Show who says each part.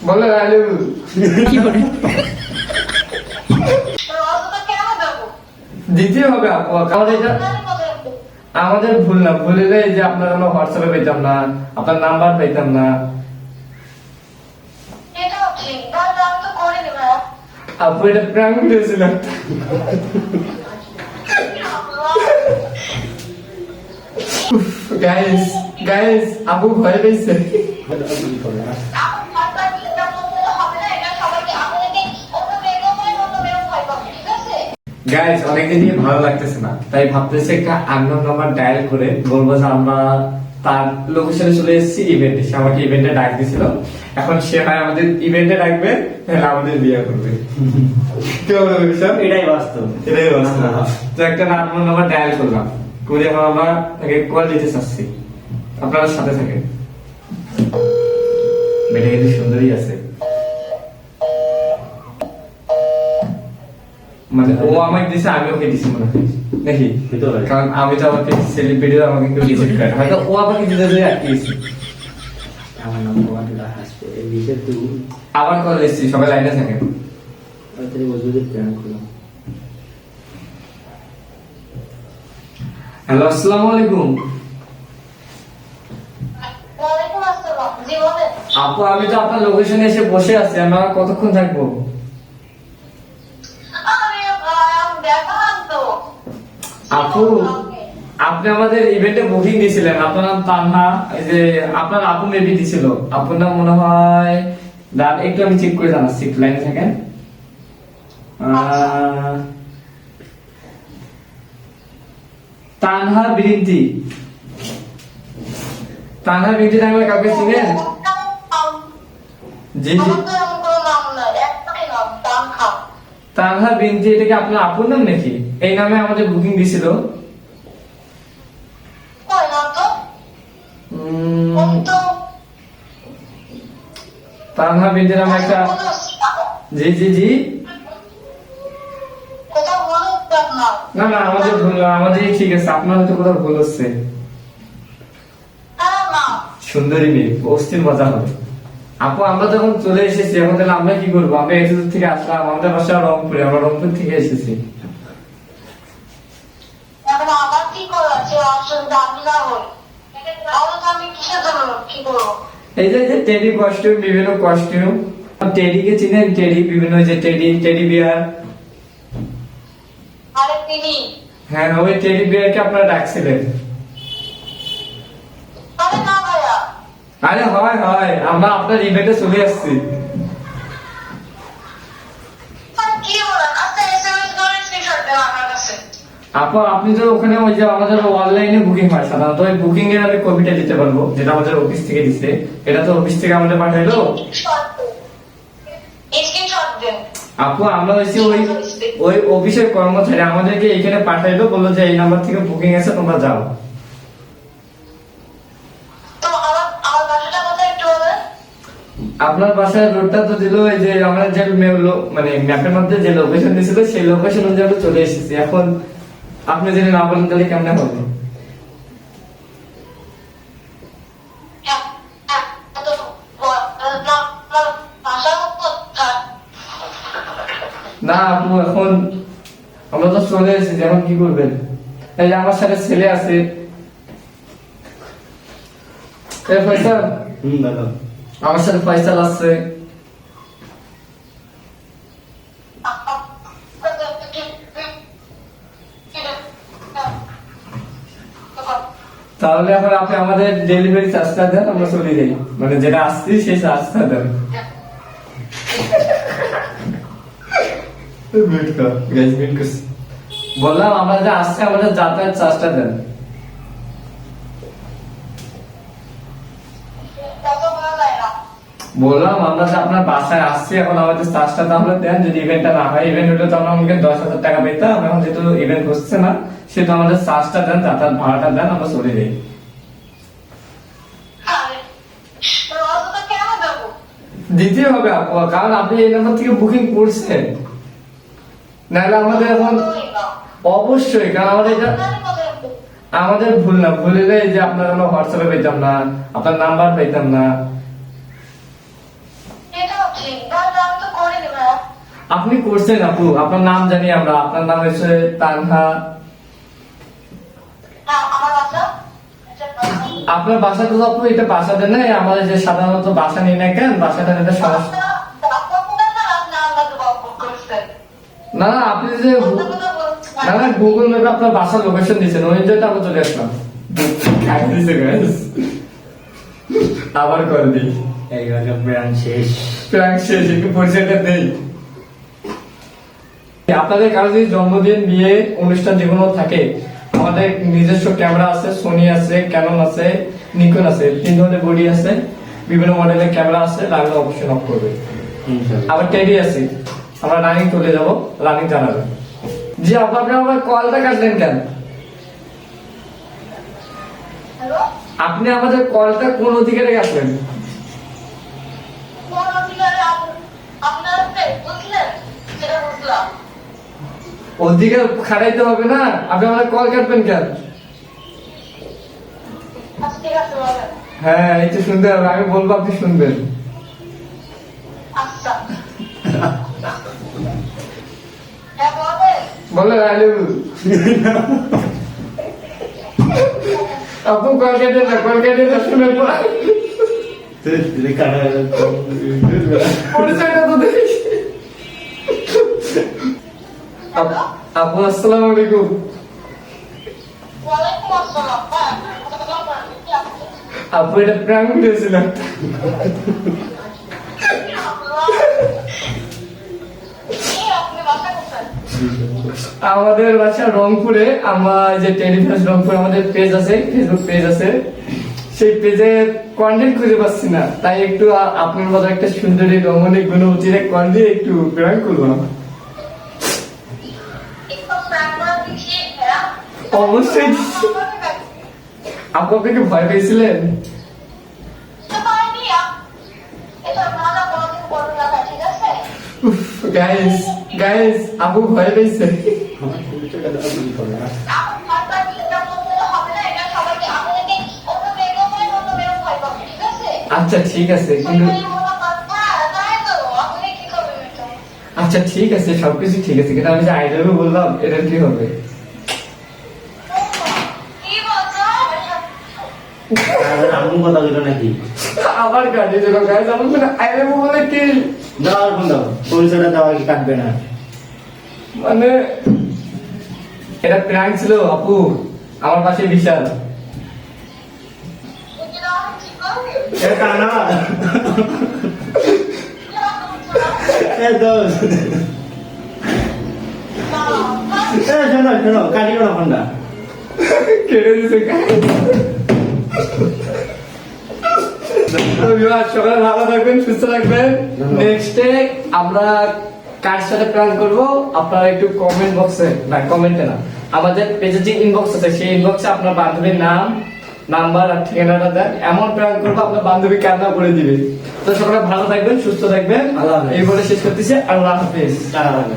Speaker 1: বলে আলু কি করে দিতে হবে আপু, কারণ এটা আমাদের ভুল না, ভুল হলে যে আপনার আমরা হোয়াটসঅ্যাপে পেতাম না, আপনার নাম্বার পেতাম না। আপু এটা প্র্যাঙ্ক ভিডিও ছিল। গাইস গাইস আপু ভয় পেয়েছে। গাইস অনেকদিন দিয়ে ভালো লাগতেছে না, তাই ভাবতেছি একটা আননোন নাম্বার ডায়াল করে বলবো যে আমরা তার লোকেশনে চলে এসেছি ইভেন্টে, সে আমাকে ইভেন্টে ডাক দিছিল, এখন সে হয় আমাদের ইভেন্টে ডাকবে, তাহলে আমাদের বিয়ে করবে। কি বলবো বিশাল?
Speaker 2: এটাই বাস্তব।
Speaker 1: এটাই বাস্তব। তো একটা আননোন নাম্বার ডায়াল করলাম, করে এখন আমরা তাকে কল দিতে চাচ্ছি, আপনারা সাথে থাকেন। মেয়েটা কিন্তু সুন্দরী আছে, মানে ও আমাকে দিছে আমি ওকে দিছি মনে হয় নাকি, কারণ আমি তো আমাকে সেলিব্রিটি আমাকে কেউ রিজেক্ট করে, হয়তো ও আমাকে দিতে দিয়ে আটকেছি।
Speaker 2: আমার নাম্বারটা আসবে লিখে তুই
Speaker 1: আবার কল এসেছি, সবাই লাইনে থাকেন।
Speaker 2: তাড়াতাড়ি বলবি প্ল্যান করলাম।
Speaker 1: হ্যালো আসসালামু আলাইকুম আপু, আমি তো আপনার লোকেশনে এসে বসে আছি, আমরা কতক্ষণ থাকবো? আপু আপনি আমাদের ইভেন্টে বুকিং দিয়েছিলেন, আপনার নাম তানহা, এই যে আপনার আপু মেবি দিছিল, আপুর নাম মনে হয় একটু আমি চেক করে জানাচ্ছি, একটু লাইনে থাকেন। তানহা বিরিন্তি, তানহা বিরিন্তি নামে কাউকে চিনেন? জি জি, তানহা বিনতি, এটা কি আপনার আপুর নাম নাকি? এই নামে আমাদের বুকিং দিছিল। তানহা বিনতি নামে একটা, জি জি জি, না না আমাদের ভুল, আমাদের ঠিক আছে, আপনার হয়তো কোথাও ভুল হচ্ছে। সুন্দরী মেয়ে, অস্থির মজা হবে। আপু আমরা যখন চলে এসেছি, এখন তাহলে আমরা কি করবো? আমরা এত দূর থেকে আসলাম, আমাদের বাসা রংপুরে, আমরা রংপুর থেকে এসেছি। এই যে টেডি কস্টিউম, বিভিন্ন কস্টিউম, টেডিকে চিনেন? টেডি, বিভিন্ন যে টেডি, টেডি বিয়ার, হ্যাঁ ওই টেডি বিয়ারকে আপনারা ডাকছিলেন। আরে হয় হয়, আমরা আপনার ইভেন্টে চলে আসছি। আপু আপনি তো ওখানে ওই যে আমাদের অনলাইনে বুকিং হয় সাধারণত, ওই বুকিং এর আমি কপিটা দিতে পারবো, যেটা আমাদের অফিস থেকে দিচ্ছে, এটা তো অফিস থেকে আমাদের পাঠাইলো। আপু আমরা হচ্ছে ওই ওই অফিসের কর্মচারী, আমাদেরকে এখানে পাঠাইলো, বললো যে এই নাম্বার থেকে বুকিং আছে, তোমরা যাও। আপনার বাসায় রোডটা তো দিল, এই যে আমরা যে মানে ম্যাপের মধ্যে যে লোকেশন দিয়েছিল, সেই লোকেশন অনুযায়ী আমরা চলে এসেছি। এখন আপনি যদি না বলেন তাহলে কেমনে হবে? না আপু এখন আমরা তো চলে এসেছি, এখন কি করবেন? এই যে আমার সাথে ছেলে আছে, ফয়সাল, আমার সাথে ফয়সাল আছে। তাহলে এখন আপনি আমাদের ডেলিভারি চার্জটা দেন, আমরা চলে যাই, মানে যেটা আসছি সেই চার্জটা দেন। বললাম আমরা যা আসছে আমাদের যাতায়াত চার্জটা দেন। বললাম আমরা যে আপনার বাসায় আসছি, এখন আমাদের চার্জটা তাহলে দেন, যদি ইভেন্টটা না হয়, ইভেন্ট হলে তো আমরা আমাকে 10,000 টাকা পেতাম, এখন যেহেতু ইভেন্ট হচ্ছে না, সেহেতু আমাদের চার্জটা দেন, যাতায়াত ভাড়াটা দেন, আমরা চলে যাই। দিতে হবে আপু, কারণ আপনি এই নাম্বার থেকে বুকিং করছেন, নাহলে আমাদের এখন অবশ্যই, কারণ আমাদের এটা আমাদের ভুল না, ভুল হলে যে আপনার আমরা হোয়াটসঅ্যাপে পেতাম না, আপনার নাম্বার পেতাম না।
Speaker 3: ঠিক ভাইয়া আমি তো করিনি ভাইয়া।
Speaker 1: আপনি করছেন আপু, আপনার নাম জানি আমরা, আপনার নাম হচ্ছে তানহা।
Speaker 3: হ্যাঁ আমার বাসা
Speaker 1: আপনার বাসা তো আপু এটা বাসা দেন না, আমাদের যে সাধারণত বাসা নিয়ে নেয় কেন, বাসাটা এটা সমস্যা। না না আপনি যে না না গুগল ম্যাপে আপনার বাসার লোকেশন দিয়েছেন, ওই জন্য আমরা চলে আসলাম। খাই দিছে guys। আবার করে দিই,
Speaker 2: এইভাবে ব্র্যান্ড শেষ।
Speaker 1: প্রাঙ্ক শেষ, একটু পরিচয়টা দেই। আপনাদের কারো যদি জন্মদিন, বিয়ে, অনুষ্ঠান যেগুলো থাকে, আমাদের নিজস্ব ক্যামেরা আছে, সোনি আছে, ক্যানন আছে, নিকন আছে, 3 ধরনের বডি আছে, বিভিন্ন মডেলের ক্যামেরা আছে, লাগলে অবশ্যই নক করবে।
Speaker 2: ইনশাআল্লাহ।
Speaker 1: আবার টেডি আছে, আমরা রানিং চলে যাব, রানিং জানাবেন। জি আপু, আপনি আমার কলটা কাটলেন কেন?
Speaker 3: হ্যালো
Speaker 1: আপনি আমাদের কলটা কোন অধিকারে কাটলেন?
Speaker 3: কোন অধিকারে আপনার বুঝলেন সেটা বুঝলাম।
Speaker 1: অধিকার খাটাইতে হবে না, আপনি আমাদের কল কাটবেন কেন?
Speaker 3: আচ্ছা ঠিক আছে বলেন।
Speaker 1: হ্যাঁ এই তো শুনতে হবে, আমি বলবো আপনি শুনবেন।
Speaker 3: আচ্ছা হ্যাঁ বলেন।
Speaker 1: বলেন আই লাভ ইউ। আপু কল কেটে না, কল কেটে না, শুনে পরিচয়টা তো দেখি। আপু আসসালামু আলাইকুম।
Speaker 3: ওয়ালাইকুম আসসালাম। হ্যাঁ কি আপনি?
Speaker 1: আপু এটা প্র্যাঙ্ক দিয়েছিল।
Speaker 3: আপনি বাসা কোথায়?
Speaker 1: আমাদের বাসা রংপুরে, আমরা যে টেলিভিশন রংপুর আমাদের পেজ আছে, ফেসবুক পেজ আছে, সেই পেজে কন্টেন্ট খুঁজে পাচ্ছি না, তাই একটু আপনার মতো একটা সুন্দরী রমণী গুণবতীর কন্টেন্ট একটু প্র্যাঙ্ক করলাম।
Speaker 3: একটু প্রাঙ্গণ দিচ্ছি হ্যাঁ
Speaker 1: অবশ্যই। আপু আপনি কি ভয় পেয়েছিলেন? গাইস গাইস, আপু ভয় পেয়েছে।
Speaker 2: আমার পরিচয়টা দাও, কি করবে?
Speaker 1: আচ্ছা ঠিক আছে, কিন্তু আচ্ছা ঠিক আছে, সবকিছু ঠিক আছে, কিন্তু আমি যে আই লাভ ইউ বললাম, এটা কি হবে?
Speaker 2: আর আম্মু কথা বলো নাকি?
Speaker 1: আবার গাড়ি দিল গাইস, আমার মানে আই লাভ ইউ বলে কি
Speaker 2: দাও আর ফোন দাও, পরিচয়টা দেওয়া কি কাটবে না?
Speaker 1: মানে এটা প্র্যাঙ্ক ছিল আপু, আমার পাশে বিশাল।
Speaker 2: এ কানা এ দোস এ শোনো শোনো, কাটিও না ফোনটা।
Speaker 1: কেড়ে দিছে গাইস। তো ভিউয়ার্স, সবাই ভালো থাকবেন, সুস্থ থাকবেন। নেক্সটে আমরা কার সাথে প্ল্যান করব, আপনারা একটু কমেন্ট বক্সে, না কমেন্টে না, আমাদের পেজে যে ইনবক্স আছে সেই ইনবক্সে আপনার বান্ধবীর নাম, নাম্বার আর ঠিকানাটা দেন, এমন প্ল্যান করবো আপনার বান্ধবী কান্না করে দিবে। তো সবাই ভালো থাকবেন, সুস্থ থাকবেন,
Speaker 2: আল্লাহ হাফেজ।
Speaker 1: এই বলে শেষ করতেছি, আল্লাহ হাফেজ।
Speaker 2: টাকা লাগবে।